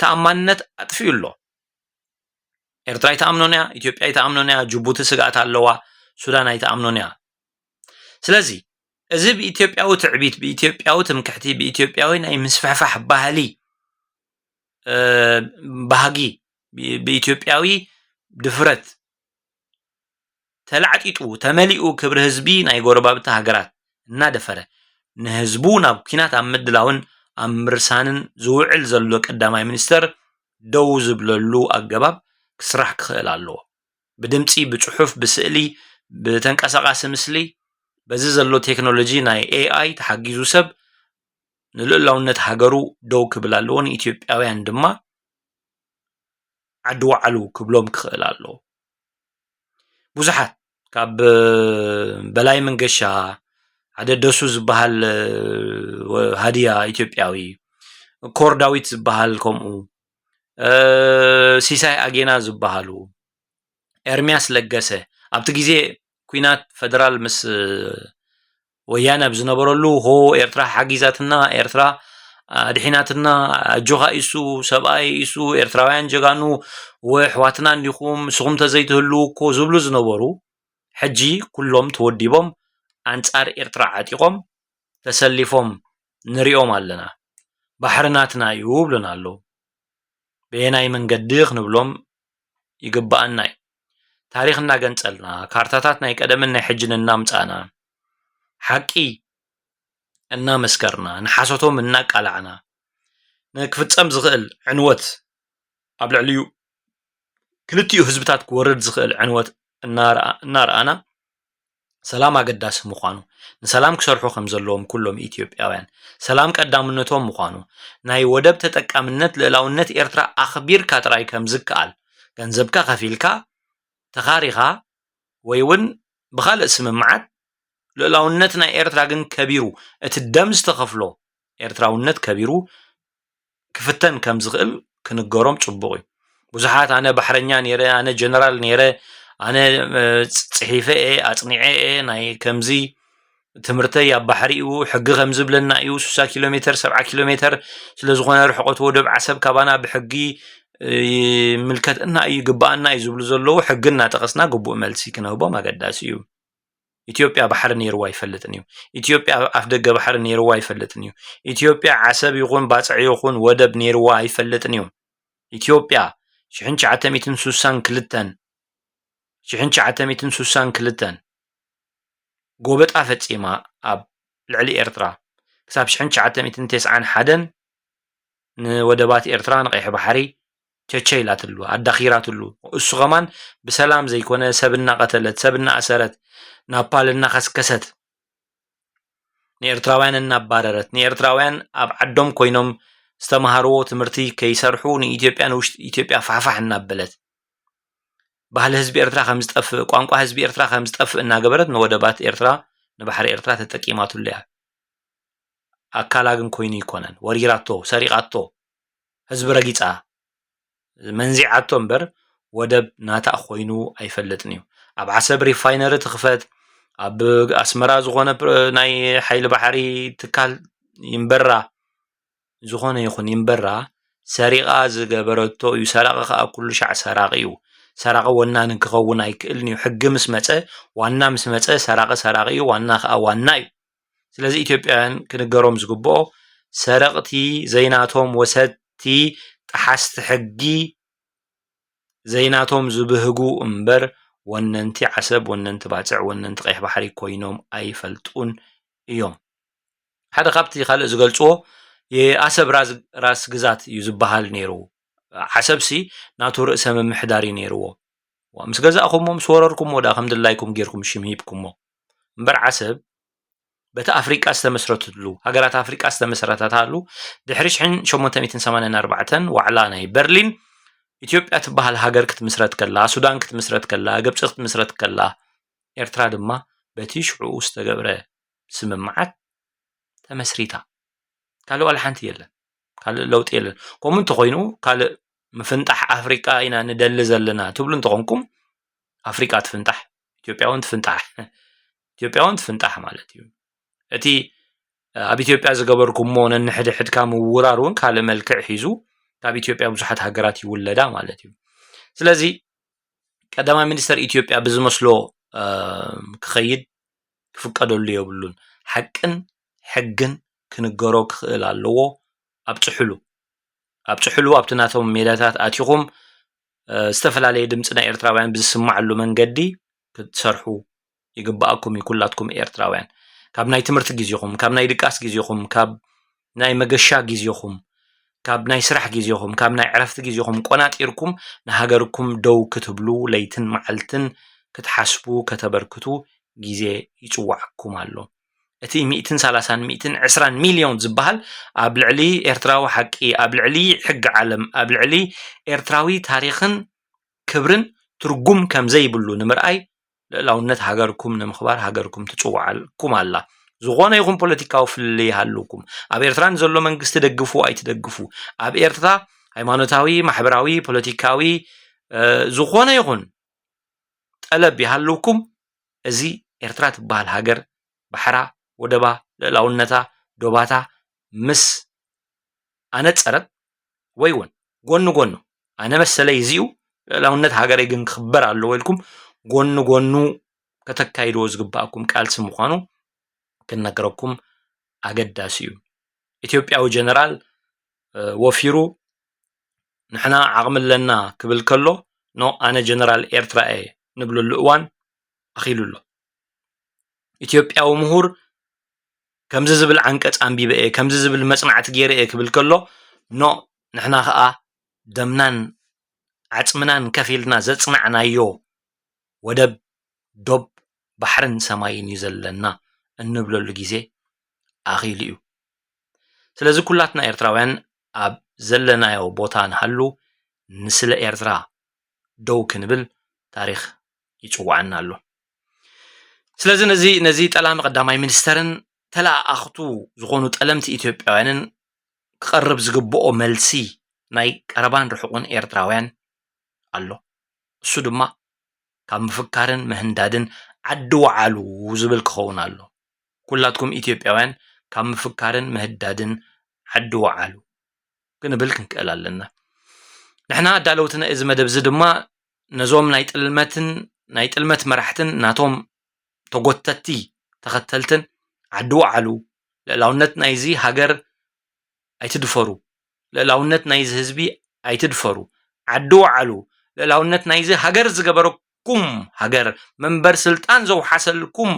ተኣማንነት ኣጥፊኡ ኣሎ ኤርትራ ይተኣምኖንያ ኢትዮጵያ ይተኣምኖንያ ጅቡቲ ስጋኣት ኣለዋ ሱዳን ኣይተኣምኖንያ ስለዚ እዚ ብኢትዮጵያዊ ትዕቢት ብኢትዮጵያዊ ትምክሕቲ ብኢትዮጵያዊ ናይ ምስፋሕፋሕ ባህሊ ባህጊ በኢትዮጵያዊ ድፍረት ተላዕጢጡ ተመሊኡ ክብሪ ህዝቢ ናይ ጎረባብቲ ሃገራት እናደፈረ ንህዝቡ ናብ ኩናት ኣብ ምድላውን أمرسانن زوعل زلو قداماي منستر دو زبللو أجباب كسرح كخيل الله بدمتي بتشوف بسألي بتنقسقاس مسلي بزي زلو تكنولوجي ناي AI تحجزو سب نلؤلاونت هاجرو دو كبلالون إثيوبياوያን ድማ عدو علو كبلوم كخيل الله ብዙሓት ካብ በላይ መንገሻ ሓደ ደሱ ዝበሃል ሃዲያ ኢትዮጵያዊ ኮርዳዊት ዝበሃል ከምኡ ሲሳይ አጌና ዝበሃሉ ኤርሚያስ ለገሰ ኣብቲ ግዜ ኩናት ፌደራል ምስ ወያነ ብዝነበረሉ ሆ ኤርትራ ሓጊዛትና ኤርትራ ድሒናትና አጆኻ ኢሱ ሰብኣይ ኢሱ ኤርትራውያን ጀጋኑ ወሕዋትና እንዲኹም ስኹም ተዘይትህሉ እኮ ዝብሉ ዝነበሩ ሕጂ ኩሎም ተወዲቦም አንጻር ኤርትራ ዓጢቆም ተሰሊፎም ንሪኦም ኣለና ባሕርናትና እዩ ብለና ኣሎ በየናይ መንገዲ ክንብሎም ይግባአና ታሪክ እናገንጸልና ካርታታት ናይ ቀደምን ናይ ሕጅን እናምጻና ሓቂ እና መስከርና ንሓሶቶም እናቃላዕና ንክፍጸም ዝኽእል ዕንወት ኣብ ልዕሊኡ ክልቲኡ ህዝብታት ክወርድ ዝኽእል ዕንወት እናርአና ሰላም አገዳሲ ምዃኑ ንሰላም ክሰርሑ ከም ዘለዎም ኩሎም ኢትዮጵያውያን ሰላም ቀዳምነቶም ምዃኑ ናይ ወደብ ተጠቃምነት ልዕላውነት ኤርትራ ኣኽቢርካ ጥራይ ከም ዝከኣል ገንዘብካ ከፊልካ ተኻሪኻ ወይ እውን ብኻልእ ስምምዓት ልዕላውነት ናይ ኤርትራ ግን ከቢሩ እቲ ደም ዝተኸፍሎ ኤርትራውነት ከቢሩ ክፍተን ከም ዝኽእል ክንገሮም ጽቡቕ እዩ ብዙሓት ኣነ ባሕረኛ ነይረ ኣነ ጀነራል ነይረ ኣነ ጽሒፈ ኣጽኒዐ ናይ ከምዚ ትምህርተይ ኣብ ባሕሪኡ ሕጊ ከም ዝብለና እዩ 60 ኪሎ ሜትር 70 ኪሎ ሜትር ስለ ዝኾነ ርሕቀት ወደብ ዓሰብ ካባና ብሕጊ ምልከትና እዩ ግባአና እዩ ዝብሉ ዘለዉ ሕጊ እናጠቐስና ግቡእ መልሲ ክነህቦም ኣገዳሲ እዩ ኢትዮጵያ ባሕሪ ነይርዋ ይፈልጥን እዩ ኢትዮጵያ ኣፍ ደገ ባሕሪ ነይርዋ ይፈልጥን እዩ ኢትዮጵያ ዓሰብ ይኹን ባጽዕ ይኹን ወደብ ነይርዋ ይፈልጥን እዩ ኢትዮጵያ 1962 ጎበጣ ፈጺማ ኣብ ልዕሊ ኤርትራ ክሳብ 1991 ንወደባት ኤርትራ ንቀይሕ ባሕሪ ቸቸይላትሉ ኣዳኺራትሉ እሱ ኸማን ብሰላም ዘይኮነ ሰብና ቀተለት ሰብና ኣሰረት ናፓልና ከስከሰት ንኤርትራውያን እናባረረት ንኤርትራውያን ኣብ ዓዶም ኮይኖም ዝተማሃርዎ ትምህርቲ ከይሰርሑ ንኢትዮጵያ ንውሽጢ ኢትዮጵያ ፋሕፋሕ እናበለት ባህሊ ህዝቢ ኤርትራ ከም ዝጠፍእ ቋንቋ ህዝቢ ኤርትራ ከም ዝጠፍእ እናገበረት ንወደባት ኤርትራ ንባሕሪ ኤርትራ ተጠቂማትሉ እያ ኣካላ ግን ኮይኑ ይኮነን ወሪራቶ ሰሪቃቶ ህዝቢ ረጊጻ መንዚዓቶ እምበር ወደብ ናታ ኮይኑ ኣይፈልጥን እዩ ኣብ ዓሰብ ሪፋይነሪ ትኽፈት ኣብ ኣስመራ ዝኾነ ናይ ሓይሊ ባሕሪ ትካል ይምበራ ዝኾነ ይኹን ይምበራ ሰሪቃ ዝገበረቶ እዩ ሰራቂ ከዓ ኩሉ ሻዕ ሰራቂ እዩ ሰራቂ ወናን ክኸውን ኣይክእልን እዩ ሕጊ ምስ መፀ ዋና ምስ መፀ ሰራቂ ሰራቂ እዩ ዋና ከዓ ዋና እዩ ስለዚ ኢትዮጵያውያን ክንገሮም ዝግብኦ ሰረቕቲ ዘይናቶም ወሰቲ ጠሓስቲ ሕጊ ዘይናቶም ዝብህጉ እምበር ወነንቲ ዓሰብ ወነንቲ ባጽዕ ወነንቲ ቀይሕ ባሕሪ ኮይኖም ኣይፈልጡን እዮም ሓደ ካብቲ ካልእ ዝገልጽዎ የአሰብ ራስ ግዛት እዩ ዝበሃል ነይሩ ዓሰብሲ ናቱ ርእሰ መምሕዳር ነይሩዎ ምስ ገዛእኹሞም ስወረርኩም ወዳ ከም ድላይኩም ጌርኩም ሽምሂብኩሞ እምበር ዓሰብ በቲ ኣፍሪቃ ዝተመስረተሉ ሃገራት ኣፍሪቃ ዝተመስረተታሉ ድሕሪ 1884 ዋዕላ ናይ በርሊን ኢትዮጵያ ትበሃል ሃገር ክትምስረት ከላ ሱዳን ክትምስረት ከላ ግብጽ ክትምስረት ከላ ኤርትራ ድማ በቲ ሽዑ ዝተገብረ ስምምዓት ተመስሪታ ካልእ ዋላ ሓንቲ የለን ካልእ ለውጥ የለን ከምኡ እንተኾይኑ ካልእ ምፍንጣሕ ኣፍሪቃ ኢና ንደሊ ዘለና ትብሉ እንተኾንኩም ኣፍሪቃ ትፍንጣሕ ኢትዮጵያ እውን ትፍንጣሕ ማለት እዩ እቲ ኣብ ኢትዮጵያ ዝገበርኩሞ ነንሕድሕድካ ምውራር እውን ካልእ መልክዕ ሒዙ ካብ ኢትዮጵያ ብዙሓት ሃገራት ይውለዳ ማለት እዩ ስለዚ ቀዳማይ ሚኒስተር ኢትዮጵያ ብዝመስሎ ክኸይድ ክፍቀደሉ የብሉን ሓቅን ሕግን ክንገሮ ክኽእል ኣለዎ ኣብ ፅሕሉ ኣብቲ ናቶም ሜዳታት ኣቲኹም ዝተፈላለየ ድምፂ ናይ ኤርትራውያን ብዝስማዓሉ መንገዲ ክትሰርሑ ይግባኣኩም ኩላትኩም ኤርትራውያን ካብ ናይ ትምህርቲ ግዜኹም ካብ ናይ ድቃስ ግዜኹም ካብ ናይ መገሻ ጊዜኹም ካብ ናይ ስራሕ ጊዜኹም ካብ ናይ ዕረፍቲ ጊዜኹም ቆናጢርኩም ንሃገርኩም ደው ክትብሉ ለይትን መዓልትን ክትሓስቡ ከተበርክቱ ጊዜ ይጽዋዕኩም ኣሎ እቲ 130 120 ሚሊዮን ዝበሃል ኣብ ልዕሊ ኤርትራዊ ሓቂ ኣብ ልዕሊ ሕጊ ዓለም ኣብ ልዕሊ ኤርትራዊ ታሪኽን ክብርን ትርጉም ከም ዘይብሉ ንምርኣይ ልዕላውነት ሃገርኩም ንምኽባር ሃገርኩም ትጽዋዓልኩም ኣላ ዝኾነ ይኹን ፖለቲካዊ ፍልይ ይሃልውኩም ኣብ ኤርትራን ዘሎ መንግስቲ ደግፉ ኣይትደግፉ ኣብ ኤርትራ ሃይማኖታዊ ማሕበራዊ ፖለቲካዊ ዝኾነ ይኹን ጠለብ ይሃልውኩም እዚ ኤርትራ ትበሃል ሃገር ባሕራ ወደባ ልዕላውነታ ዶባታ ምስ ኣነፀረት ወይ እውን ጎኑ ጎኑ ኣነ መሰለይ እዚኡ ልዕላውነት ሃገረይ ግን ክኽበር ኣለዎ ኢልኩም ጎኑ ጎኑ ከተካይድዎ ዝግባአኩም ቃልሲ ምዃኑ ክነገረኩም ኣገዳሲ እዩ ኢትዮጵያዊ ጀነራል ወፊሩ ንሕና ዓቕሚ ኣለና ክብል ከሎ ኖ ኣነ ጀነራል ኤርትራ እየ ንብለሉ እዋን ኣኺሉ ኣሎ ኢትዮጵያዊ ምሁር ከምዚ ዝብል ዓንቀጽ ኣንቢበ እየ ከምዚ ዝብል መጽናዕቲ ገይረ እየ ክብል ከሎ ኖ ንሕና ከዓ ደምናን ዓጽምናን ከፊልና ዘጽናዕናዮ ወደብ ዶብ ባሕርን ሰማይን እዩ ዘለና እንብለሉ ጊዜ ኣኺሉ እዩ ስለዚ ኩላትና ኤርትራውያን ኣብ ዘለናዮ ቦታ ንሃሉ ንስለ ኤርትራ ደው ክንብል ታሪኽ ይጽዋዓና ኣሎ ስለዚ ነዚ ጠላሚ ቀዳማይ ሚኒስተርን ተላኣኽቱ ዝኾኑ ጠለምቲ ኢትዮጵያውያንን ክቐርብ ዝግብኦ መልሲ ናይ ቀረባን ርሑቕን ኤርትራውያን ኣሎ እሱ ድማ ካብ ምፍካርን ምህንዳድን ዓዲ ወዓሉ ዝብል ክኸውን ኣሎ ኩላትኩም ኢትዮጵያውያን ካብ ምፍካርን ምህዳድን ዓዲ ወዓሉ ክንብል ክንክእል ኣለና ንሕና ዳለውትና እዚ መደብ እዚ ድማ ነዞም ናይ ጥልመት መራሕትን ናቶም ተጎተቲ ተኸተልትን ዓዲ ወዓሉ ልዕላውነት ናይዚ ሃገር ኣይትድፈሩ ልዕላውነት ናይዚ ህዝቢ ኣይትድፈሩ ዓዲ ወዓሉ ልዕላውነት ናይዚ ሃገር ዝገበረኩም ሃገር መንበር ስልጣን ዘውሓሰልኩም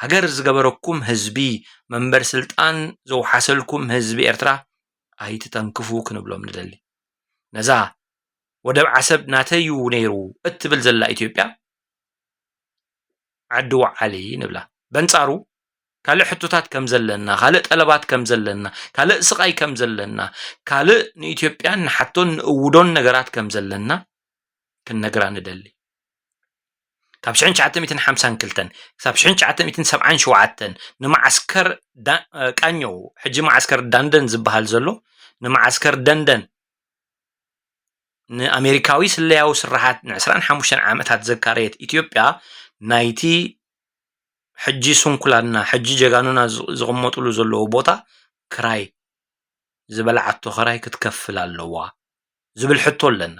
ሃገር ዝገበረኩም ህዝቢ መንበር ስልጣን ዘውሓሰልኩም ህዝቢ ኤርትራ ኣይትተንክፉ ክንብሎም ንደሊ ነዛ ወደብ ዓሰብ ናተዩ ነይሩ እትብል ዘላ ኢትዮጵያ ዓዲ ወዓሊ ንብላ በንጻሩ ካልእ ሕቶታት ከም ዘለና ካልእ ጠለባት ከም ዘለና ካልእ ስቃይ ከም ዘለና ካልእ ንኢትዮጵያን ንሓቶን ንእውዶን ነገራት ከም ዘለና ክንነግራ ንደሊ ካብ 1952 ክሳብ 1977 ንማዓስከር ቃኞ ሕጂ ማዓስከር ዳንደን ዝበሃል ዘሎ ንማዓስከር ደንደን ንኣሜሪካዊ ስለያዊ ስራሓት ን25 ዓመታት ዘካረየት ኢትዮጵያ ናይቲ ሕጂ ሱንኩላና ሕጂ ጀጋኑና ዝቕመጥሉ ዘለዎ ቦታ ክራይ ዝበልዓቶ ክራይ ክትከፍል ኣለዋ ዝብል ሕቶ ኣለና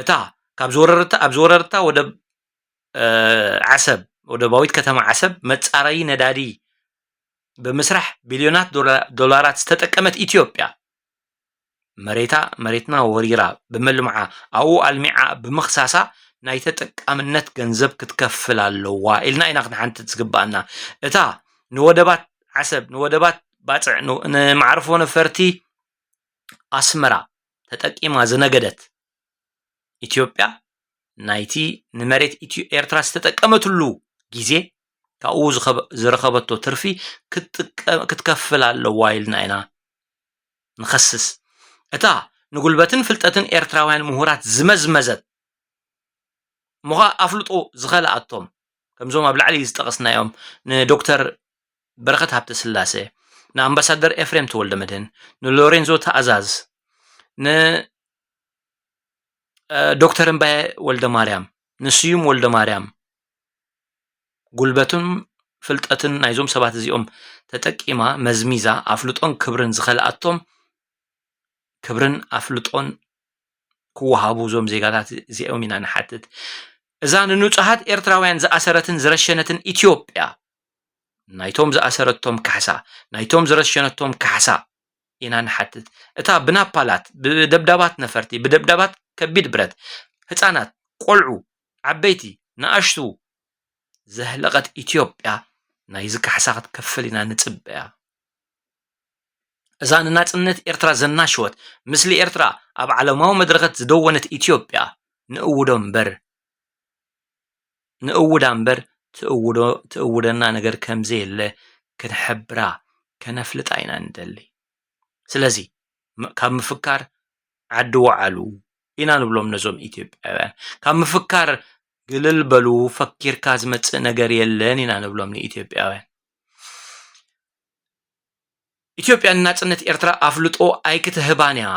እታ ካብ ዝወረረታ ወደብ ዓሰብ ወደባዊት ከተማ ዓሰብ መጻረይ ነዳዲ በመስራሕ ቢልዮናት ዶላራት ዝተጠቀመት ኢትዮጵያ መሬትና ወሪራ በመልምዓ ኣው ኣልሚዓ ብምኽሳሳ ናይ ተጠቃምነት ገንዘብ ክትከፍል ኣለዋ ኢልና ኢና ክንሓንት ዝግባአና እታ ንወደባት ዓሰብ ንወደባት ባጽዕ ንማዕርፎ ነፈርቲ ኣስመራ ተጠቂማ ዝነገደት ኢትዮጵያ ናይቲ ንመሬት ኤርትራ ዝተጠቀመትሉ ጊዜ ካብኡ ዝረኸበቶ ትርፊ ክትከፍል ኣለዋ ኢልና ኢና ንኸስስ እታ ንጉልበትን ፍልጠትን ኤርትራውያን ምሁራት ዝመዝመዘት ምኻ ኣፍልጦ ዝኸልኣቶም ከምዞም ኣብ ላዕሊ ዝጠቐስናዮም ንዶክተር በረኸት ሃብተ ስላሴ ንኣምባሳደር ኤፍሬም ተወልደ መድህን ንሎሬንዞ ተኣዛዝ ዶክተር እምባየ ወልደ ማርያም ንስዩም ወልደ ማርያም ጉልበትን ፍልጠትን ናይዞም ሰባት እዚኦም ተጠቂማ መዝሚዛ ኣፍልጦን ክብርን ዝኸልኣቶም ክብርን ኣፍልጦን ክወሃቡ ዞም ዜጋታት እዚኦም ኢና ንሓትት እዛ ንንጹሃት ኤርትራውያን ዝኣሰረትን ዝረሸነትን ኢትዮጵያ ናይቶም ዝኣሰረቶም ካሕሳ ናይቶም ዝረሸነቶም ካሕሳ ኢና ንሓትት እታ ብናፓላት ብደብዳባት ነፈርቲ ብደብዳባት ከቢድ ብረት ህፃናት ቆልዑ ዓበይቲ ንኣሽቱ ዘህለቐት ኢትዮጵያ ናይዚ ካሕሳ ክትከፍል ኢና ንጽበያ እዛ ንናጽነት ኤርትራ ዘናሽወት ምስሊ ኤርትራ ኣብ ዓለማዊ መድረኻት ዝደወነት ኢትዮጵያ ንእውዳ እምበር ትእውደና ነገር ከምዘየለ ክንሕብራ ከነፍልጣ ኢና ንደሊ። ስለዚ ካብ ምፍካር ዓዲ ወዓሉ ኢና ንብሎም ነዞም ኢትዮጵያውያን። ካብ ምፍካር ግልል በሉ ፈኪርካ ዝመጽእ ነገር የለን ኢና ንብሎም ንኢትዮጵያውያን። ኢትዮጵያ ንናጽነት ኤርትራ ኣፍልጦ ኣይክትህባን እያ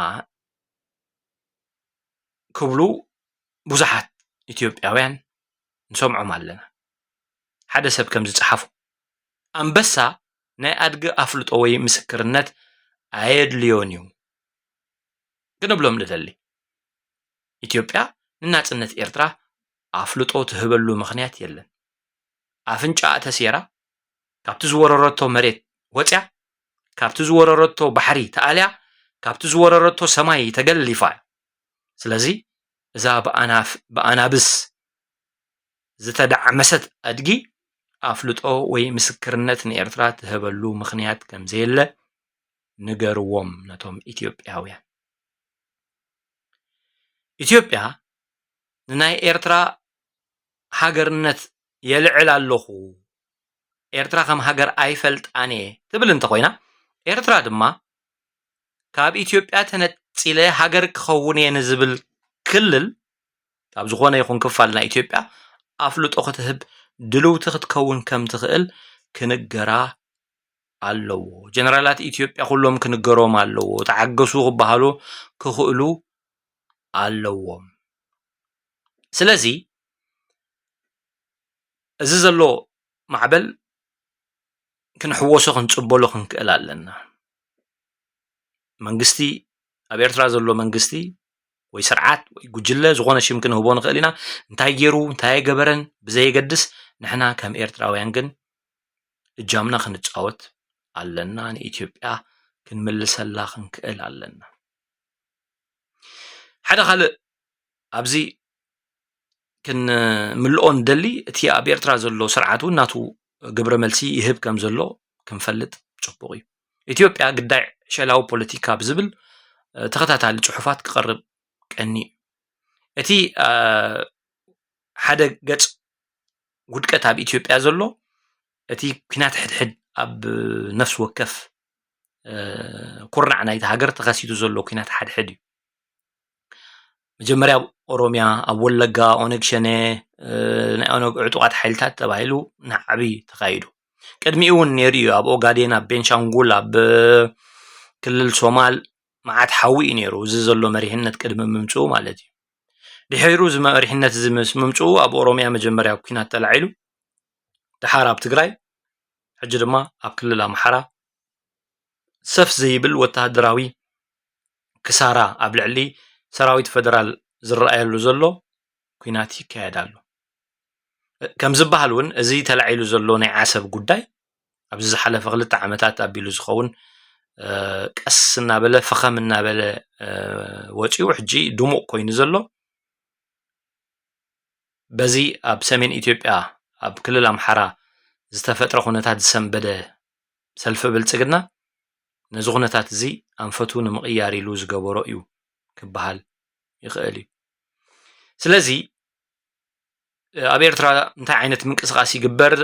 ክብሉ ብዙሓት ኢትዮጵያውያን ንሰምዖም ኣለና። ሓደ ሰብ ከም ዝፀሓፉ ኣንበሳ ናይ ኣድጊ ኣፍልጦ ወይ ምስክርነት ኣየድልዮን እዩ ክንብሎም ንደሊ። ኢትዮጵያ ንናጽነት ኤርትራ ኣፍልጦ ትህበሉ ምኽንያት የለን። ኣፍንጫ ተሴራ ካብቲ ዝወረረቶ መሬት ወፅያ ካብቲ ዝወረረቶ ባሕሪ ተኣልያ ካብቲ ዝወረረቶ ሰማይ ተገሊፋ። ስለዚ እዛ ብኣናብስ ዝተዳዕመሰት ኣድጊ ኣፍልጦ ወይ ምስክርነት ንኤርትራ ትህበሉ ምኽንያት ከምዘየለ ንገርዎም ነቶም ኢትዮጵያውያን። ኢትዮጵያ ንናይ ኤርትራ ሃገርነት የልዕል ኣለኹ ኤርትራ ከም ሃገር ኣይፈልጣን ትብል እንተኮይና ኤርትራ ድማ ካብ ኢትዮጵያ ተነፂለ ሃገር ክኸውን እየ ንዝብል ክልል ኣብ ዝኾነ ይኹን ክፋል ናይ ኢትዮጵያ ኣፍልጦ ክትህብ ድልውቲ ክትከውን ከም ትኽእል ክንገራ ኣለዎ። ጀነራላት ኢትዮጵያ ኩሎም ክንገሮም ኣለዎ። ተዓገሱ ክበሃሉ ክኽእሉ ኣለዎም። ስለዚ እዚ ዘሎ ማዕበል ክንሕወሶ ክንጽበሎ ክንክእል ኣለና። መንግስቲ ኣብ ኤርትራ ዘሎ መንግስቲ ወይ ስርዓት ወይ ጉጅለ ዝኾነ ሽም ክንህቦ ንኽእል ኢና። እንታይ ገይሩ እንታይ ገበረን ብዘየገድስ ንሕና ከም ኤርትራውያን ግን እጃምና ክንጫወት ኣለና። ንኢትዮጵያ ክንምልሰላ ክንክእል ኣለና። ሓደ ካልእ ኣብዚ ክንምልኦ ንደሊ እቲ ኣብ ኤርትራ ዘሎ ስርዓት እውን ናቱ ግብረ መልሲ ይህብ ከም ዘሎ ክንፈልጥ ጽቡቕ እዩ። ኢትዮጵያ ግዳይ ሸላዊ ፖለቲካ ብዝብል ተኸታታሊ ጽሑፋት ክቐርብ ቀኒ እቲ ሓደ ገጽ ውድቀት ኣብ ኢትዮጵያ ዘሎ እቲ ኩናት ሕድሕድ ኣብ ነፍሲ ወከፍ ኩርናዕ ናይቲ ሃገር ተኸሲቱ ዘሎ ኩናት ሓድሕድ እዩ። መጀመርያ ኦሮሚያ ኣብ ወለጋ ኦነግ ሸኔ ናይ ኦነግ ዕጡቃት ሓይልታት ተባሂሉ ንዓቢ ተኻይዱ ቅድሚኡ እውን ነይሩ እዩ። ኣብ ኦጋዴን ኣብ ቤንሻንጉል ኣብ ክልል ሶማል መዓት ሓዊ እዩ ነይሩ እዚ ዘሎ መሪሕነት ቅድሚ ምምፅኡ ማለት እዩ። ድሕሪሩ እዚ መሪሕነት እዚ ምስ ምምፅኡ ኣብ ኦሮሚያ መጀመርያ ኩናት ተላዒሉ ድሓር ኣብ ትግራይ ሕጂ ድማ ኣብ ክልል ኣምሓራ ሰፍ ዘይብል ወተሃደራዊ ክሳራ ኣብ ልዕሊ ሰራዊት ፌደራል ዝረኣየሉ ዘሎ ኩናት ይካየድ ኣሎ። ከም ዝበሃል እውን እዚ ተላዒሉ ዘሎ ናይ ዓሰብ ጉዳይ ኣብዚ ዝሓለፈ 2 ዓመታት ኣቢሉ ዝኸውን ቀስ እናበለ ፈኸም እናበለ ወፂኡ ሕጂ ድሙቕ ኮይኑ ዘሎ በዚ ኣብ ሰሜን ኢትዮጵያ ኣብ ክልል ኣምሓራ ዝተፈጥረ ኩነታት ዝሰንበደ ሰልፊ ብልጽግና ነዚ ኩነታት እዚ ኣንፈቱ ንምቕያር ኢሉ ዝገበሮ እዩ ክበሃል ይኽእል እዩ። ስለዚ ኣብ ኤርትራ እንታይ ዓይነት ምንቅስቃስ ይግበር?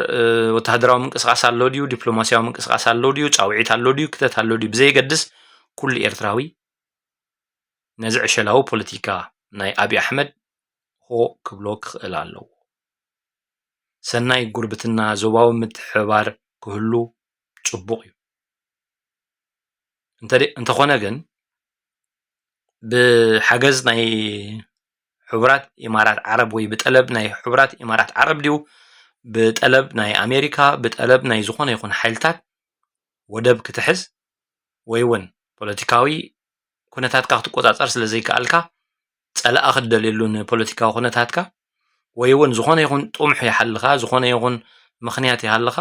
ወተሃደራዊ ምንቅስቃስ ኣሎ ድዩ? ዲፕሎማስያዊ ምንቅስቃስ ኣሎ ድዩ? ጫውዒት ኣሎ ድዩ? ክተት ኣሎ ድዩ? ብዘይገድስ ኩሉ ኤርትራዊ ነዚ ዕሸላዊ ፖለቲካ ናይ ኣብዪ ኣሕመድ ሆ ክብሎ ክኽእል ኣለዎ። ሰናይ ጉርብትና ዞባዊ ምትሕብባር ክህሉ ጽቡቕ እዩ። እንተኾነ ግን ብሓገዝ ናይ ሕቡራት ኢማራት ዓረብ ወይ ብጠለብ ናይ ሕቡራት ኢማራት ዓረብ ድዩ ብጠለብ ናይ ኣሜሪካ ብጠለብ ናይ ዝኾነ ይኹን ሓይልታት ወደብ ክትሕዝ ወይ እውን ፖለቲካዊ ኩነታትካ ክትቆጻጸር ስለ ዘይከኣልካ ጸላኣ ክትደልየሉ ንፖለቲካዊ ኩነታትካ ወይ እውን ዝኾነ ይኹን ጥሙሕ ይሓልኻ ዝኾነ ይኹን ምኽንያት ይሃልኻ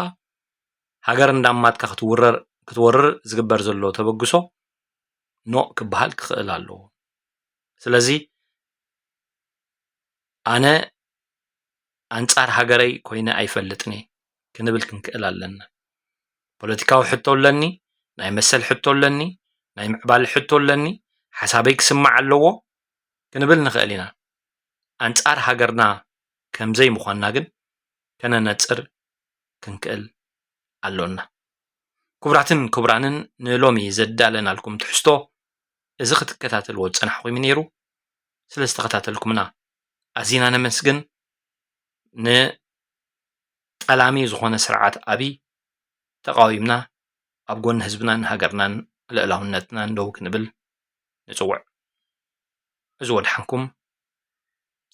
ሃገር እንዳማትካ ክትወርር ዝግበር ዘሎ ተበግሶ ኖ ክበሃል ክኽእል ኣለዎ። ስለዚ ኣነ ኣንጻር ሃገረይ ኮይነ ኣይፈልጥኒ ክንብል ክንክእል ኣለና። ፖለቲካዊ ሕቶ ኣለኒ፣ ናይ መሰል ሕቶ ኣለኒ፣ ናይ ምዕባል ሕቶ ኣለኒ ሓሳበይ ክስማዕ ኣለዎ ክንብል ንኽእል ኢና ኣንጻር ሃገርና ከምዘይ ምዃንና ግን ከነነጽር ክንክእል ኣሎና ክቡራትን ክቡራንን ንሎሚ ዘዳለናልኩም ትሕዝቶ እዚ ክትከታተልዎ ዝጸናሕኩም ነይሩ ስለ ዝተኸታተልኩምና ኣዚና ነመስግን ንጠላሚ ዝኾነ ስርዓት ኣብይ ተቃዊምና ኣብ ጎኒ ህዝብናን ሃገርናን ልዕላውነትናን ደው ክንብል ንጽውዕ እዚ ወድሓንኩም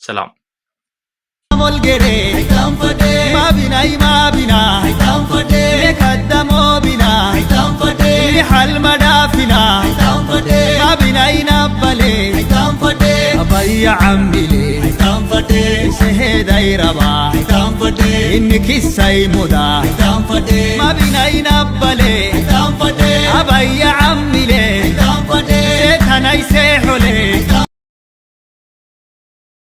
ሰላም ما بنا لكدمو بنا لحل مدافنا ما بنا ينبلي أبي عملي سهدي ربا إنك السيمودا ما بنا ينبلي أبي